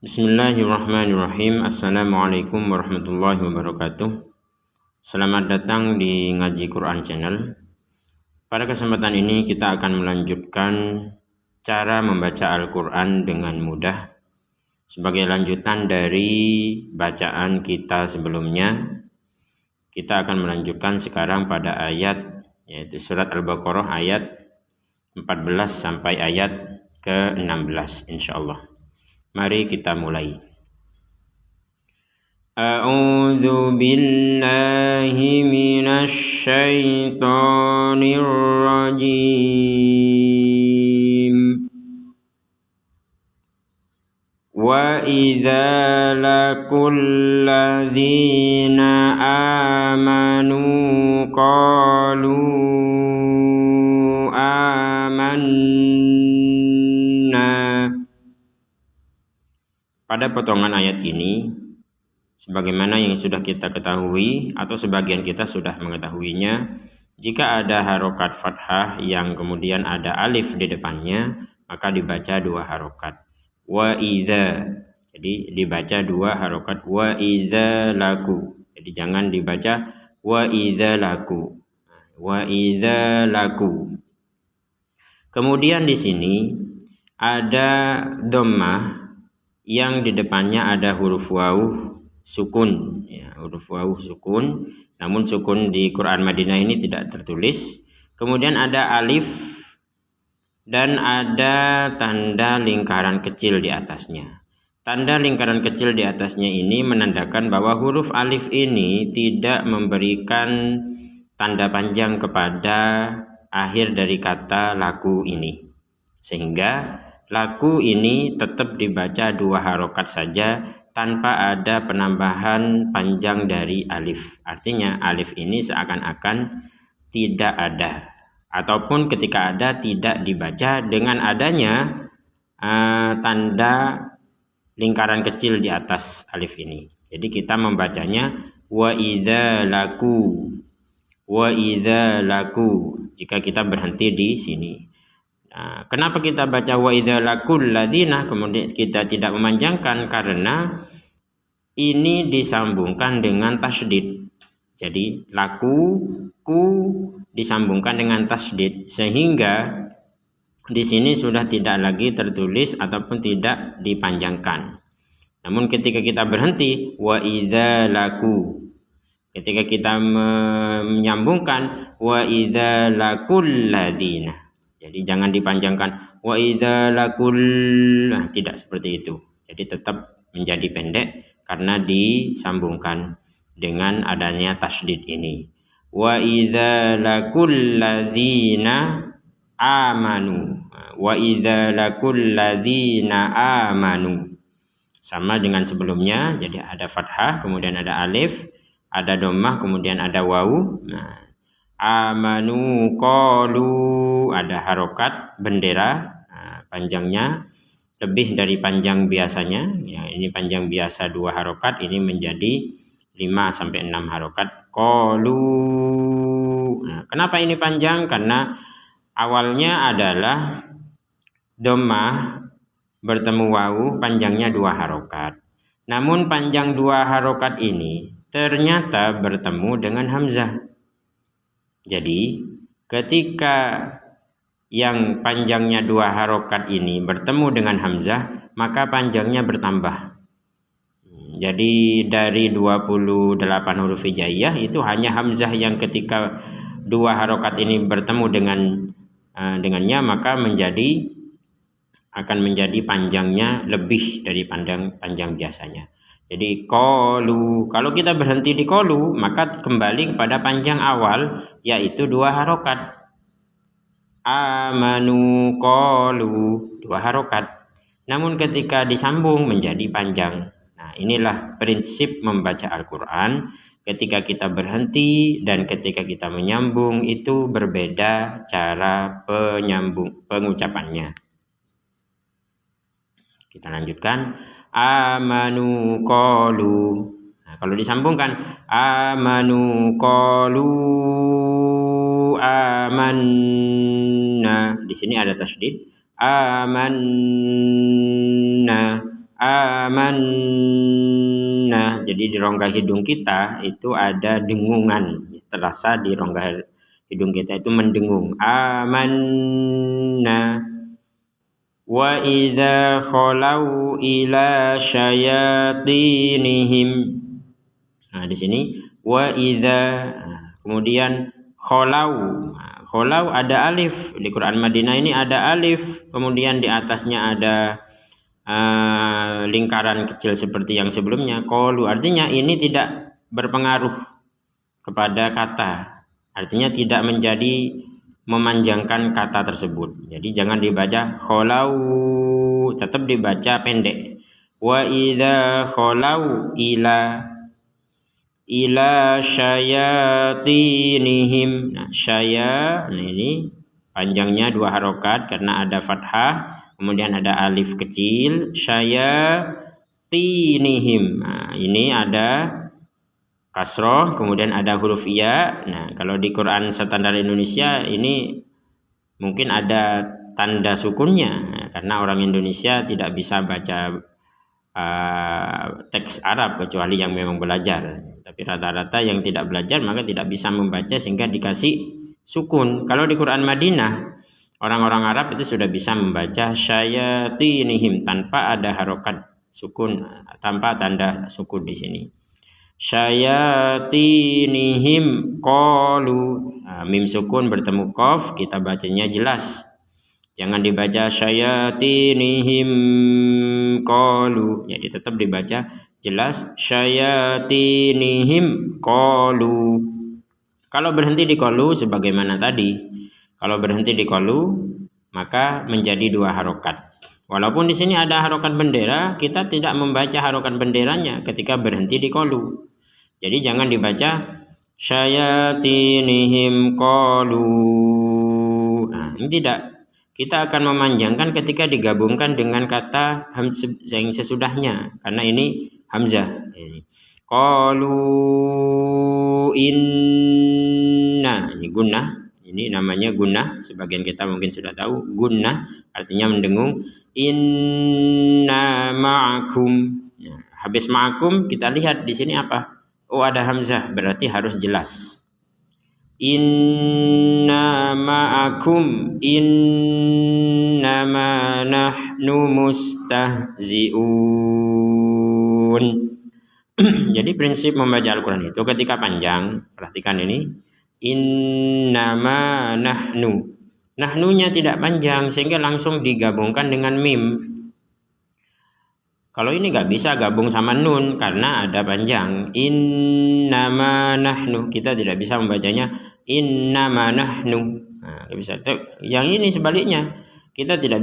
Bismillahirrahmanirrahim. Assalamualaikum warahmatullahi wabarakatuh. Selamat datang di Ngaji Quran Channel. Pada kesempatan ini kita akan melanjutkan cara membaca Al-Quran dengan mudah sebagai lanjutan dari bacaan kita sebelumnya. Kita akan melanjutkan sekarang pada ayat, yaitu surat Al-Baqarah ayat 14 sampai ayat ke-16 insyaallah. Mari kita mulai. A'udzu billahi minasy syaithanir rajim. Wa idza laqul ladzina amanu qalu amanna. Pada potongan ayat ini, sebagaimana yang sudah kita ketahui atau sebagian kita sudah mengetahuinya, jika ada harokat fathah yang kemudian ada alif di depannya, maka dibaca dua harokat. Wa idza, jadi dibaca dua harokat. Wa idza laku, jadi jangan dibaca wa idza laku. Wa idza laku. Kemudian di sini ada dhammah yang di depannya ada huruf waw sukun, ya, huruf waw sukun. Namun sukun di Quran Madinah ini tidak tertulis. Kemudian ada alif dan ada tanda lingkaran kecil di atasnya. Tanda lingkaran kecil di atasnya ini menandakan bahwa huruf alif ini tidak memberikan tanda panjang kepada akhir dari kata laku ini, sehingga laku ini tetap dibaca dua harokat saja tanpa ada penambahan panjang dari alif. Artinya alif ini seakan-akan tidak ada, ataupun ketika ada tidak dibaca dengan adanya tanda lingkaran kecil di atas alif ini. Jadi kita membacanya wa idza laku, wa idza laku jika kita berhenti di sini. Nah, kenapa kita baca wa idza laqul ladzina kemudian kita tidak memanjangkan? Karena ini disambungkan dengan tasydid. Jadi laku ku disambungkan dengan tasydid, sehingga di sini sudah tidak lagi tertulis ataupun tidak dipanjangkan. Namun ketika kita berhenti wa idza laku, ketika kita menyambungkan wa idza laqul ladzina, jadi jangan dipanjangkan wa idza laqul, tidak seperti itu. Jadi tetap menjadi pendek karena disambungkan dengan adanya tasydid ini. Wa idza laqul ladzina amanu. Wa idza laqul ladzina amanu. Sama dengan sebelumnya, jadi ada fathah, kemudian ada alif, ada dhammah, kemudian ada wawu. Nah, amanu qalu ada harokat bendera, panjangnya lebih dari panjang biasanya, ya, ini panjang biasa 2 harokat, ini menjadi 5-6 harokat. Qalu, nah, kenapa ini panjang? Karena awalnya adalah dhammah bertemu wawu, panjangnya 2 harokat. Namun panjang 2 harokat ini ternyata bertemu dengan hamzah. Jadi ketika yang panjangnya 2 harokat ini bertemu dengan hamzah, maka panjangnya bertambah. Jadi dari 28 huruf hijaiyah itu hanya hamzah yang ketika 2 harokat ini bertemu dengannya, maka akan menjadi panjangnya lebih dari panjang biasanya. Jadi qalu, kalau kita berhenti di qalu, maka kembali kepada panjang awal, yaitu 2 harokat. Amanu qalu 2 harokat. Namun ketika disambung menjadi panjang. Nah, inilah prinsip membaca Al-Quran. Ketika kita berhenti dan ketika kita menyambung itu berbeda cara pengucapannya. Kita lanjutkan. Amanu qalu. Nah, kalau disambungkan amanu qalu amanna, di sini ada tasydid amanna. amanna. Jadi di rongga hidung kita itu ada dengungan, terasa di rongga hidung kita itu mendengung. Amanna. Wa idza khalau ila syayatinihim. Nah, di sini wa idza, kemudian khalau. Khalau ada alif di Quran Madinah ini, ada alif, kemudian di atasnya ada lingkaran kecil seperti yang sebelumnya. Qalu artinya ini tidak berpengaruh kepada kata, artinya tidak menjadi memanjangkan kata tersebut. Jadi jangan dibaca kholau, tetap dibaca pendek. Wa idza kholau ila syayatinihim. Nah, ini panjangnya 2 harokat karena ada fathah, kemudian ada alif kecil. Syayatinihim. Nah, ini ada kasroh, kemudian ada huruf ya. Nah, kalau di Quran standar Indonesia ini mungkin ada tanda sukunnya, karena orang Indonesia tidak bisa baca teks Arab kecuali yang memang belajar. Tapi rata-rata yang tidak belajar maka tidak bisa membaca sehingga dikasih sukun. Kalau di Quran Madinah, orang-orang Arab itu sudah bisa membaca syayatinihim tanpa ada harokat sukun, tanpa tanda sukun di sini. Syayatinihim qalu. Mim sukun bertemu qaf, kita bacanya jelas. Jangan dibaca syayatinihim qalu. Jadi tetap dibaca jelas syayatinihim qalu. Kalau berhenti di qalu sebagaimana tadi, kalau berhenti di qalu maka menjadi 2 harokat. Walaupun di sini ada harokat bendera, kita tidak membaca harokat benderanya ketika berhenti di qalu. Jadi jangan dibaca syayatinihim qalu. Nah, ini tidak. Kita akan memanjangkan ketika digabungkan dengan kata yang sesudahnya, karena ini hamzah. Qalu inna. Ini gunnah. Ini namanya gunnah, sebagian kita mungkin sudah tahu. Gunnah artinya mendengung. Inna ma'akum. Nah, habis ma'akum kita lihat di sini apa? Oh, ada hamzah, berarti harus jelas. Inna ma'akum innama nahnu mustahzi'un. Jadi prinsip membaca Al-Quran itu ketika panjang, perhatikan ini. Innama nahnu. Nahnunya tidak panjang sehingga langsung digabungkan dengan mim. Kalau ini nggak bisa gabung sama nun karena ada panjang. Innama nahnu. Kita tidak bisa membacanya innama nahnu. Nah, nggak bisa. Yang ini sebaliknya. Kita tidak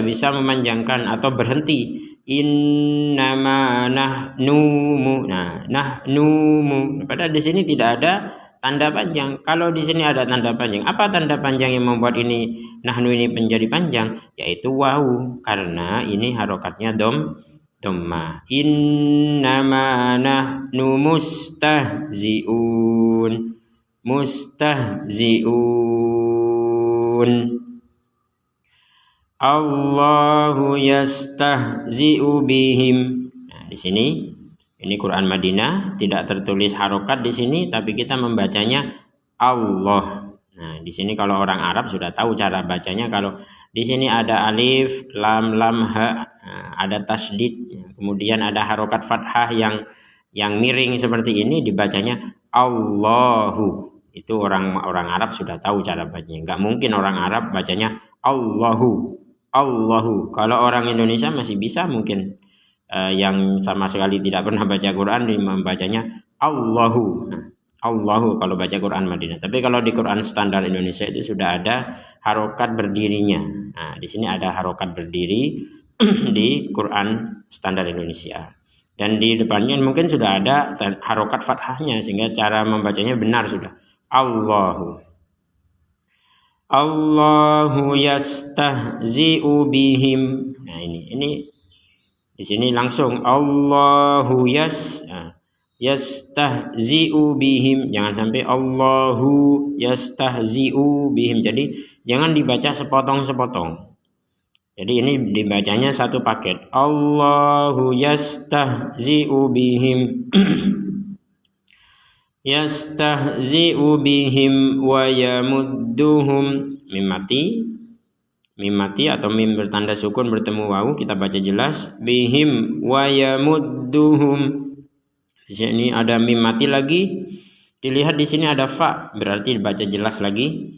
bisa memanjangkan atau berhenti. Innama nahnumu. Nah, nahnumu. Padahal di sini tidak ada tanda panjang. Kalau di sini ada tanda panjang, apa tanda panjang yang membuat ini nahnu ini menjadi panjang? Yaitu wawu, karena ini harokatnya dhammah. Innama nahnu mustahzi'un. Mustahzi'un. Allahu yastahzi'u bihim. Nah, di sini ini Quran Madinah, tidak tertulis harokat di sini, tapi kita membacanya Allah. Nah, di sini kalau orang Arab sudah tahu cara bacanya. Kalau di sini ada alif, lam, ha, ada tasdid, kemudian ada harokat fathah yang miring seperti ini, dibacanya Allahu. Itu orang Arab sudah tahu cara bacanya. Enggak mungkin orang Arab bacanya Allahu. Allahu. Kalau orang Indonesia masih bisa mungkin. Yang sama sekali tidak pernah baca Quran membacanya Allahu. Nah, Allahu kalau baca Quran Madinah. Tapi kalau di Quran standar Indonesia itu sudah ada harokat berdirinya. Nah, di sini ada harokat berdiri di Quran standar Indonesia. Dan di depannya mungkin sudah ada harokat fathahnya sehingga cara membacanya benar sudah. Allahu. Allahu yastahzi'u bihim. Nah, ini di sini langsung Allahu yastahzi'u bihim. Jangan sampai Allahu yastahzi'u bihim. Jadi jangan dibaca sepotong-sepotong. Jadi ini dibacanya satu paket. Allahu yastahzi'u bihim yastahzi'u bihim wa yamudduhum. Mim mati atau mim bertanda sukun bertemu wawu, kita baca jelas. Bihim wa yamudduhum. Di sini ada mim mati lagi. Dilihat di sini ada fa, berarti dibaca jelas lagi.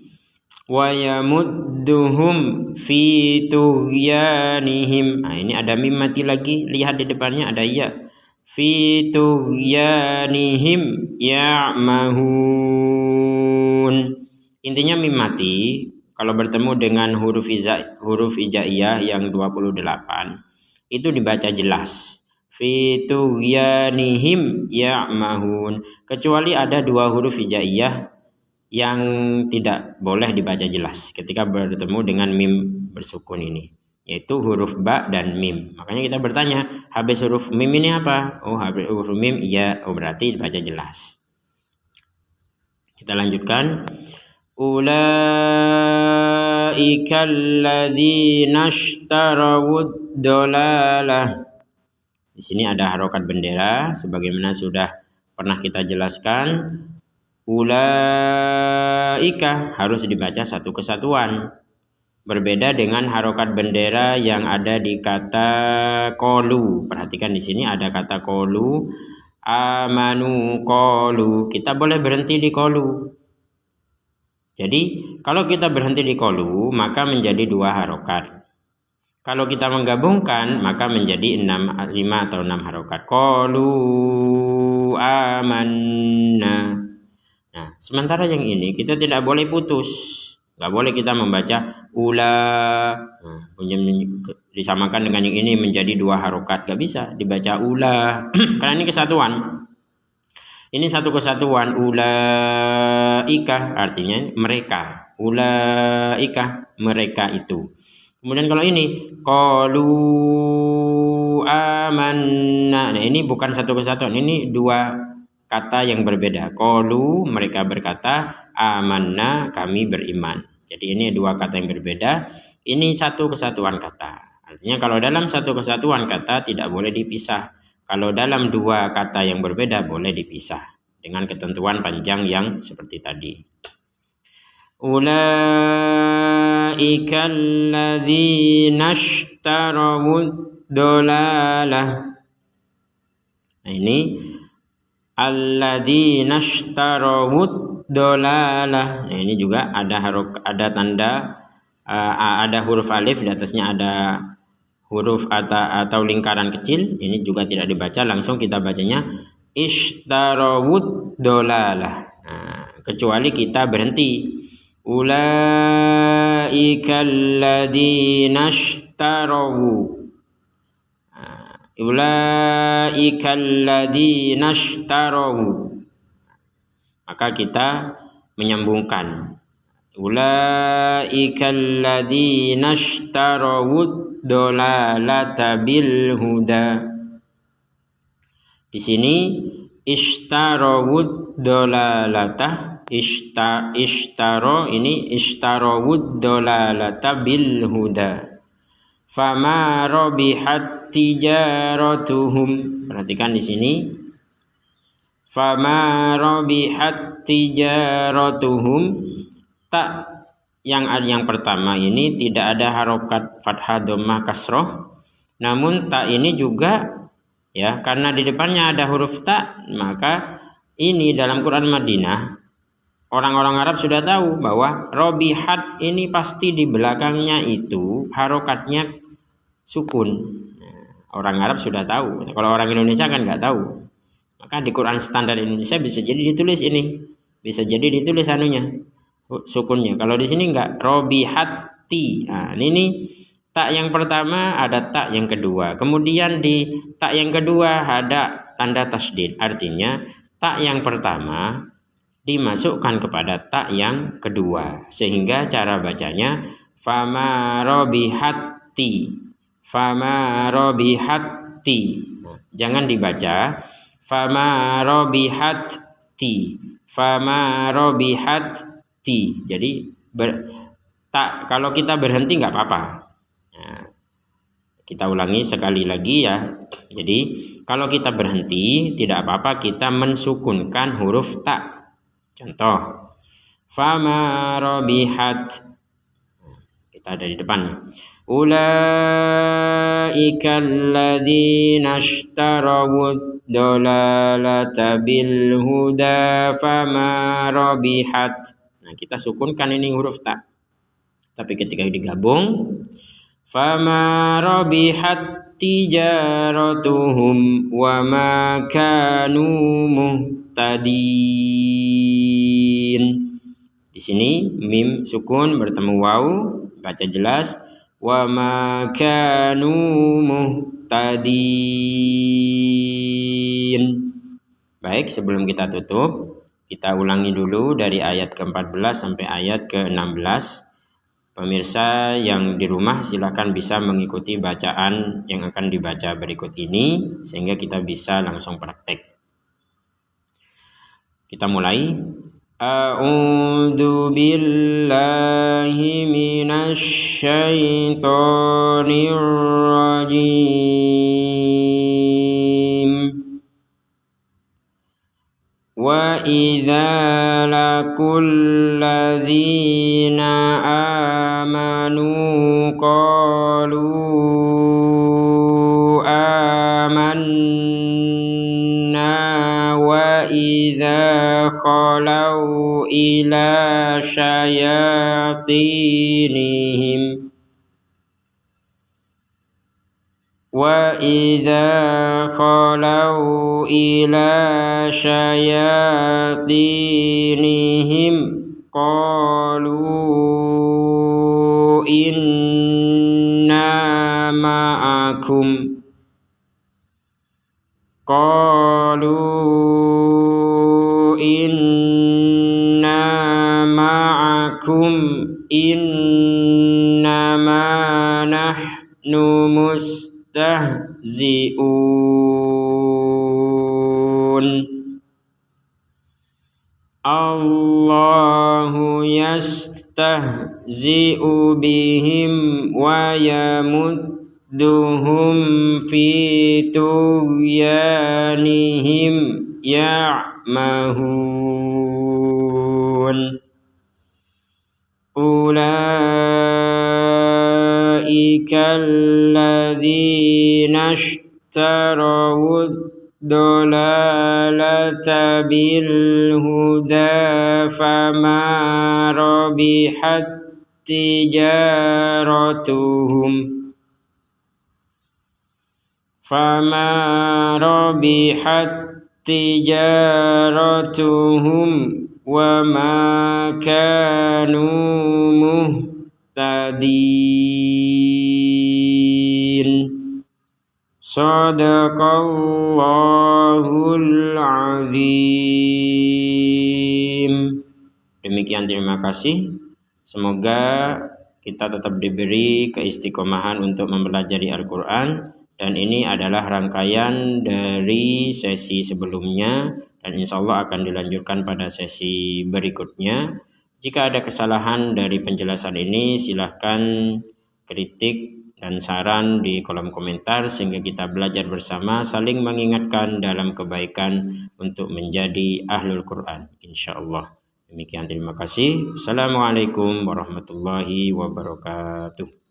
Wa yamudduhum fi tughyanihim. Nah, ini ada mim mati lagi. Lihat di depannya ada ya. Fi tughyanihim ya'mahun. Intinya mim mati kalau bertemu dengan huruf hijaiyah yang 28 itu dibaca jelas. Fi tughyanihim ya'mahun. Kecuali ada dua huruf hijaiyah yang tidak boleh dibaca jelas ketika bertemu dengan mim bersukun ini, yaitu huruf ba dan mim. Makanya kita bertanya, habis huruf mim ini apa? Oh, habis huruf mim iya, oh berarti dibaca jelas. Kita lanjutkan. Ulaika alladzina ishtarawud dolalah. Di sini ada harokat bendera sebagaimana sudah pernah kita jelaskan. Ulaika harus dibaca satu kesatuan. Berbeda dengan harokat bendera yang ada di kata kolu. Perhatikan di sini ada kata kolu, amanu kolu. Kita boleh berhenti di kolu. Jadi kalau kita berhenti di kolu maka menjadi dua harokat. Kalau kita menggabungkan maka menjadi 5 atau 6 harokat. Kolu amanna. Nah, sementara yang ini kita tidak boleh putus. Nggak boleh kita membaca ula, disamakan dengan yang ini menjadi dua harokat. Nggak bisa dibaca ula karena ini kesatuan. Ini satu kesatuan. Ulaika artinya mereka. Ulaika mereka itu. Kemudian kalau ini qalu amanna. Nah, ini bukan satu kesatuan. Ini dua kata yang berbeda. Qalu mereka berkata, amanna kami beriman. Jadi ini dua kata yang berbeda. Ini satu kesatuan kata. Artinya kalau dalam satu kesatuan kata tidak boleh dipisah. Kalau dalam dua kata yang berbeda boleh dipisah dengan ketentuan panjang yang seperti tadi. Ulaika alladzina ishtarawud dolalah. Nah, ini alladzina ishtarawud dolalah. Nah, ini juga ada tanda ada huruf alif, di atasnya ada huruf atau lingkaran kecil. Ini juga tidak dibaca, langsung kita bacanya ishtarawud dolalah. Nah, kecuali kita berhenti. Ulaika alladzina ishtarawu. Ulaika alladzina ishtarawu. Maka kita menyambungkan. Ulaika alladzina ishtarawud dolalata bil huda. Di sini ishtarawud dolalata, ishtaro ini ishtarawud dolalata bil huda. Fama rabihat tijaratuhum. Perhatikan di sini. Fama rabihat tijaratuhum. Tak yang pertama ini tidak ada harokat fathah dhammah kasroh, namun tak ini juga ya karena di depannya ada huruf tak, maka ini dalam Quran Madinah orang-orang Arab sudah tahu bahwa robihat ini pasti di belakangnya itu harokatnya sukun. Orang Arab sudah tahu. Kalau orang Indonesia kan nggak tahu. Maka di Quran standar Indonesia bisa jadi ditulis ini, bisa jadi ditulis anunya sukunnya. Kalau di sini enggak, robihati. Nah, ini tak yang pertama ada tak yang kedua. Kemudian di tak yang kedua ada tanda tasdid. Artinya tak yang pertama dimasukkan kepada tak yang kedua. Sehingga cara bacanya fama robihati. Fama robihati. Nah, jangan dibaca fama robihati. Fama robihati. Jadi tak kalau kita berhenti nggak apa-apa. Nah, Kita ulangi sekali lagi ya. Jadi kalau kita berhenti tidak apa-apa kita mensukunkan huruf ta. Contoh, fama rabihat. Kita ada di depan. Ulaika alladzina ishtarawud dalalata bil huda fama rabihat. Nah, kita sukunkan ini huruf ta. Tapi ketika digabung fama rabihat tijaratuhum wa ma kanu muhtadin. Di sini mim sukun bertemu waw, baca jelas wa ma kanu muhtadin. Baik, sebelum kita tutup, kita ulangi dulu dari ayat ke-14 sampai ayat ke-16. Pemirsa yang di rumah silakan bisa mengikuti bacaan yang akan dibaca berikut ini sehingga kita bisa langsung praktek. Kita mulai. A'udzu billahi minasy syaithanir rajim. Wa idza laqul ladzina amanu qalu amanna wa idza khalau ila syayatinihim وَإِذَا خَلَوْا إِلَى شَيَاطِينِهِمْ قَالُوا إِنَّا مَعَكُمْ إِنَّمَا نَحْنُ مستهزئون الله يستهزئ بهم ويمدهم في طغيانهم يعمهون أولئك الذين اشتروا الضلالة بالهدى فما ربحت تجارتهم وما كانوا muhtadin. Sadaqallahul azim. Demikian, terima kasih. Semoga kita tetap diberi keistiqomahan untuk mempelajari Al-Quran. Dan ini adalah rangkaian dari sesi sebelumnya. Dan insya Allah akan dilanjutkan pada sesi berikutnya. Jika ada kesalahan dari penjelasan ini, silahkan kritik dan saran di kolom komentar sehingga kita belajar bersama saling mengingatkan dalam kebaikan untuk menjadi ahlul Quran, insya Allah. Demikian, terima kasih. Assalamualaikum warahmatullahi wabarakatuh.